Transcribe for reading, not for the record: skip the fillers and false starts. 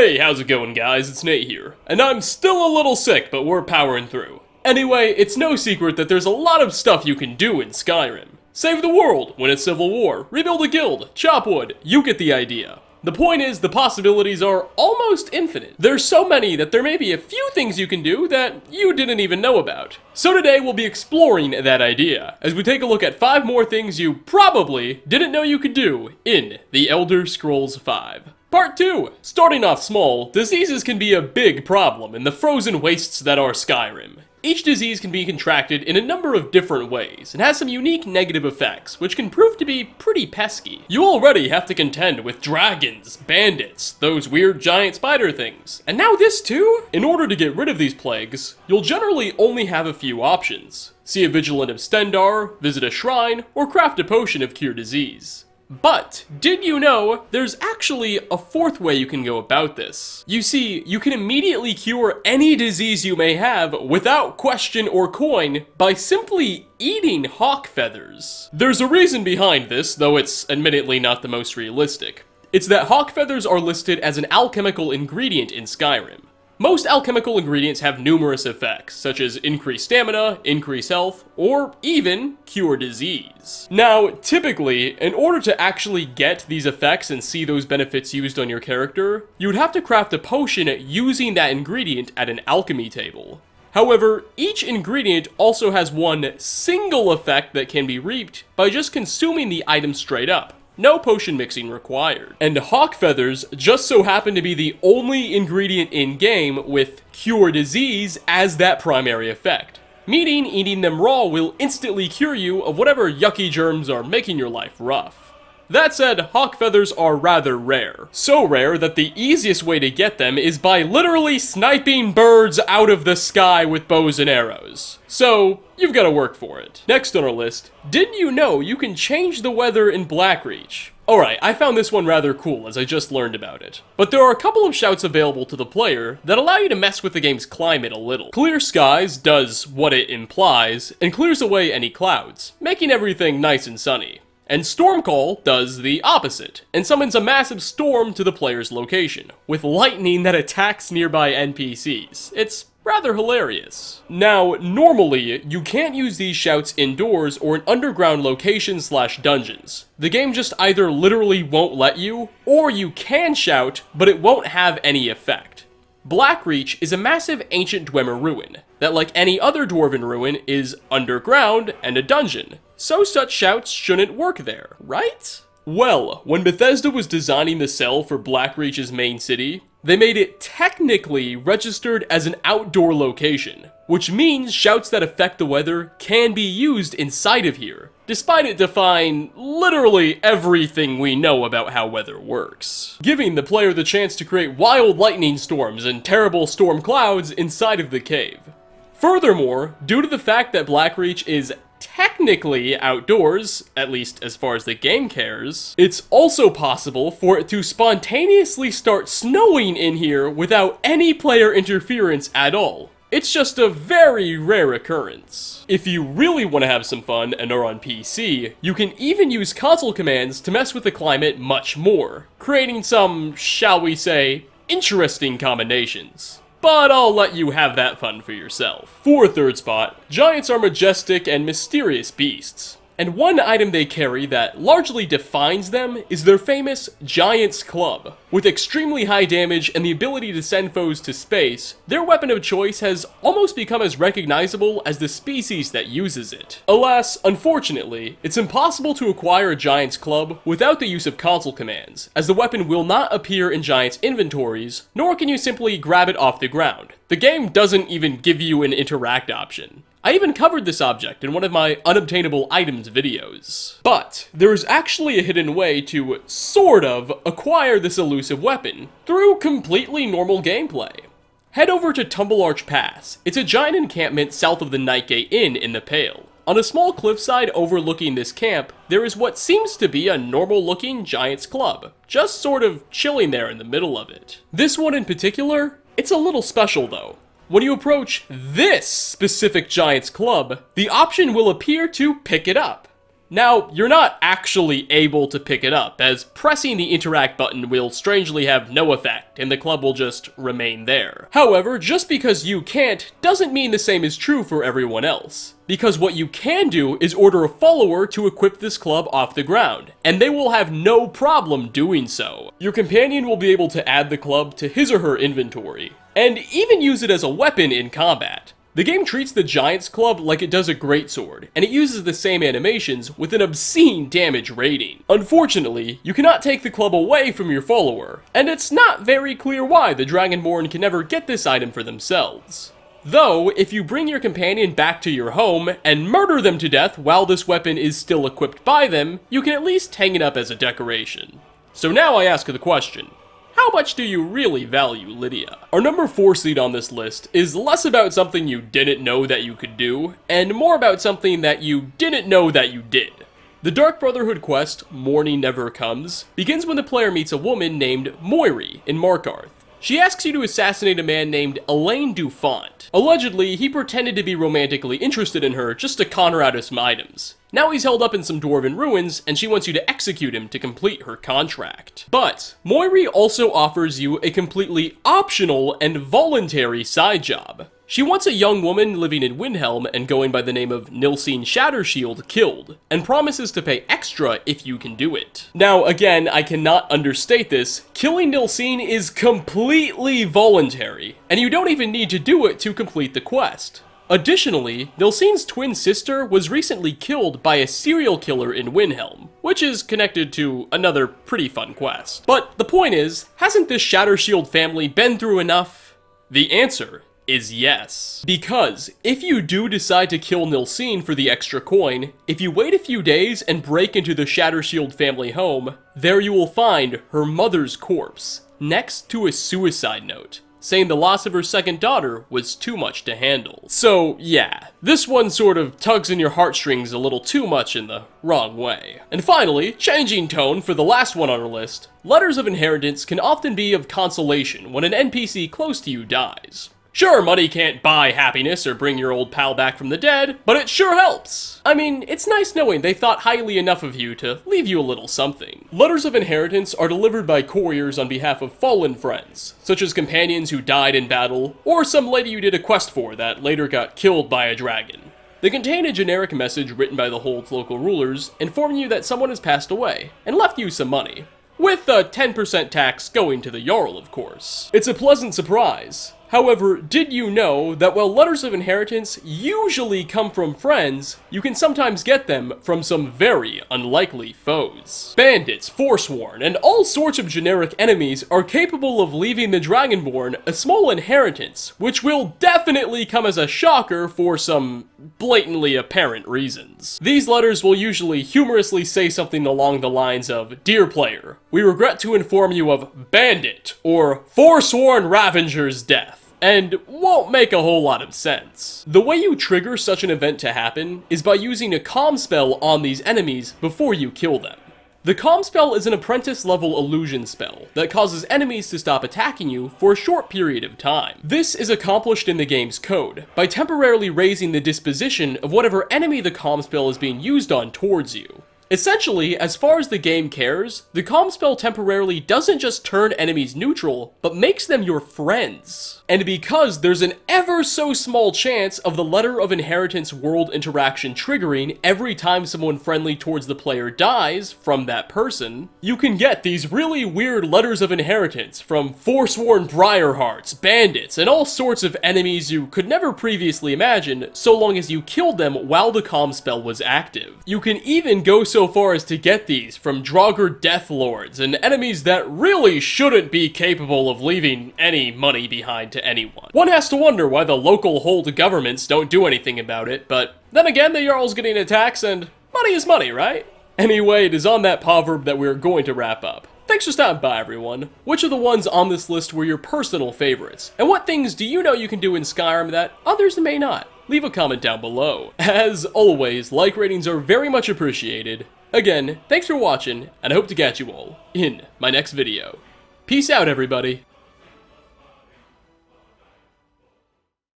Hey, how's it going, guys? It's Nate here. And I'm still a little sick, but we're powering through. Anyway, it's no secret that there's a lot of stuff you can do in Skyrim. Save the world, win a civil war, rebuild a guild, chop wood, you get the idea. The point is, the possibilities are almost infinite. There's so many that there may be a few things you can do that you didn't even know about. So today we'll be exploring that idea, as we take a look at 5 more things you probably didn't know you could do in The Elder Scrolls V. Part 2! Starting off small, diseases can be a big problem in the frozen wastes that are Skyrim. Each disease can be contracted in a number of different ways, and has some unique negative effects, which can prove to be pretty pesky. You already have to contend with dragons, bandits, those weird giant spider things, and now this too? In order to get rid of these plagues, you'll generally only have a few options. See a Vigilant of Stendar, visit a shrine, or craft a potion of cure disease. But, did you know, there's actually a 4th way you can go about this. You see, you can immediately cure any disease you may have without question or coin by simply eating hawk feathers. There's a reason behind this, though it's admittedly not the most realistic. It's that hawk feathers are listed as an alchemical ingredient in Skyrim. Most alchemical ingredients have numerous effects, such as increased stamina, increased health, or even cure disease. Now, typically, in order to actually get these effects and see those benefits used on your character, you would have to craft a potion using that ingredient at an alchemy table. However, each ingredient also has one single effect that can be reaped by just consuming the item straight up. No potion mixing required. And hawk feathers just so happen to be the only ingredient in-game with cure disease as that primary effect. Meaning eating them raw will instantly cure you of whatever yucky germs are making your life rough. That said, hawk feathers are rather rare. So rare that the easiest way to get them is by literally sniping birds out of the sky with bows and arrows. So, you've got to work for it. Next on our list, didn't you know you can change the weather in Blackreach? Alright, I found this one rather cool as I just learned about it. But there are a couple of shouts available to the player that allow you to mess with the game's climate a little. Clear Skies does what it implies and clears away any clouds, making everything nice and sunny. And Stormcall does the opposite, and summons a massive storm to the player's location, with lightning that attacks nearby NPCs. It's rather hilarious. Now, normally, you can't use these shouts indoors or in underground locations/dungeons. The game just either literally won't let you, or you can shout, but it won't have any effect. Blackreach is a massive ancient Dwemer ruin, that like any other dwarven ruin is underground and a dungeon, so such shouts shouldn't work there, right? Well, when Bethesda was designing the cell for Blackreach's main city, they made it technically registered as an outdoor location, which means shouts that affect the weather can be used inside of here, despite it defying literally everything we know about how weather works, giving the player the chance to create wild lightning storms and terrible storm clouds inside of the cave. Furthermore, due to the fact that Blackreach is technically outdoors, at least as far as the game cares, it's also possible for it to spontaneously start snowing in here without any player interference at all. It's just a very rare occurrence. If you really want to have some fun and are on PC, you can even use console commands to mess with the climate much more, creating some, shall we say, interesting combinations. But I'll let you have that fun for yourself. For a 3rd spot, giants are majestic and mysterious beasts. And one item they carry that largely defines them is their famous Giant's Club. With extremely high damage and the ability to send foes to space, their weapon of choice has almost become as recognizable as the species that uses it. Alas, unfortunately, it's impossible to acquire a Giant's Club without the use of console commands, as the weapon will not appear in Giants' inventories, nor can you simply grab it off the ground. The game doesn't even give you an interact option. I even covered this object in one of my unobtainable items videos. But there is actually a hidden way to sort of acquire this elusive weapon through completely normal gameplay. Head over to Tumblearch Pass. It's a giant encampment south of the Nightgate Inn in the Pale. On a small cliffside overlooking this camp, there is what seems to be a normal-looking Giant's Club, just sort of chilling there in the middle of it. This one in particular, it's a little special though. When you approach this specific Giant's Club, the option will appear to pick it up. Now, you're not actually able to pick it up, as pressing the interact button will strangely have no effect, and the club will just remain there. However, just because you can't doesn't mean the same is true for everyone else. Because what you can do is order a follower to equip this club off the ground, and they will have no problem doing so. Your companion will be able to add the club to his or her inventory, and even use it as a weapon in combat. The game treats the Giant's Club like it does a greatsword, and it uses the same animations with an obscene damage rating. Unfortunately, you cannot take the club away from your follower, and it's not very clear why the Dragonborn can never get this item for themselves. Though, if you bring your companion back to your home and murder them to death while this weapon is still equipped by them, you can at least hang it up as a decoration. So now I ask the question, how much do you really value Lydia? Our number 4 seed on this list is less about something you didn't know that you could do, and more about something that you didn't know that you did. The Dark Brotherhood quest, Morning Never Comes, begins when the player meets a woman named Moiri in Markarth. She asks you to assassinate a man named Elaine Dufont. Allegedly, he pretended to be romantically interested in her just to con her out of some items. Now he's held up in some dwarven ruins, and she wants you to execute him to complete her contract. But Moiri also offers you a completely optional and voluntary side job. She wants a young woman living in Windhelm and going by the name of Nilsine Shattershield killed, and promises to pay extra if you can do it. Now, again, I cannot understate this, killing Nilsine is completely voluntary, and you don't even need to do it to complete the quest. Additionally, Nilsine's twin sister was recently killed by a serial killer in Windhelm, which is connected to another pretty fun quest. But the point is, hasn't this Shattershield family been through enough? The answer is yes. Because if you do decide to kill Nilsine for the extra coin, if you wait a few days and break into the Shattershield family home, there you will find her mother's corpse, next to a suicide note, saying the loss of her second daughter was too much to handle. So yeah, this one sort of tugs in your heartstrings a little too much in the wrong way. And finally, changing tone for the last one on our list, letters of inheritance can often be of consolation when an NPC close to you dies. Sure, money can't buy happiness or bring your old pal back from the dead, but it sure helps. I mean, it's nice knowing they thought highly enough of you to leave you a little something. Letters of inheritance are delivered by couriers on behalf of fallen friends, such as companions who died in battle, or some lady you did a quest for that later got killed by a dragon. They contain a generic message written by the Hold's local rulers, informing you that someone has passed away, and left you some money. With a 10% tax going to the Jarl, of course. It's a pleasant surprise. However, did you know that while letters of inheritance usually come from friends, you can sometimes get them from some very unlikely foes? Bandits, Forsworn, and all sorts of generic enemies are capable of leaving the Dragonborn a small inheritance, which will definitely come as a shocker for some blatantly apparent reasons. These letters will usually humorously say something along the lines of, "Dear player, we regret to inform you of Bandit," or "Forsworn Ravenger's death," and won't make a whole lot of sense. The way you trigger such an event to happen is by using a calm spell on these enemies before you kill them. The calm spell is an apprentice level illusion spell that causes enemies to stop attacking you for a short period of time. This is accomplished in the game's code by temporarily raising the disposition of whatever enemy the calm spell is being used on towards you. Essentially, as far as the game cares, the calm spell temporarily doesn't just turn enemies neutral, but makes them your friends. And because there's an ever so small chance of the letter of inheritance world interaction triggering every time someone friendly towards the player dies from that person, you can get these really weird letters of inheritance from Forsworn Briarhearts, bandits, and all sorts of enemies you could never previously imagine so long as you killed them while the calm spell was active. You can even go so far as to get these from Draugr Death Lords and enemies that really shouldn't be capable of leaving any money behind to anyone. One has to wonder why the local hold governments don't do anything about it, but then again, the Jarl's getting a tax and money is money, right? Anyway, it is on that proverb that we're going to wrap up. Thanks for stopping by, everyone. Which of the ones on this list were your personal favorites? And what things do you know you can do in Skyrim that others may not? Leave a comment down below. As always, like ratings are very much appreciated. Again, thanks for watching, and I hope to catch you all in my next video. Peace out, everybody.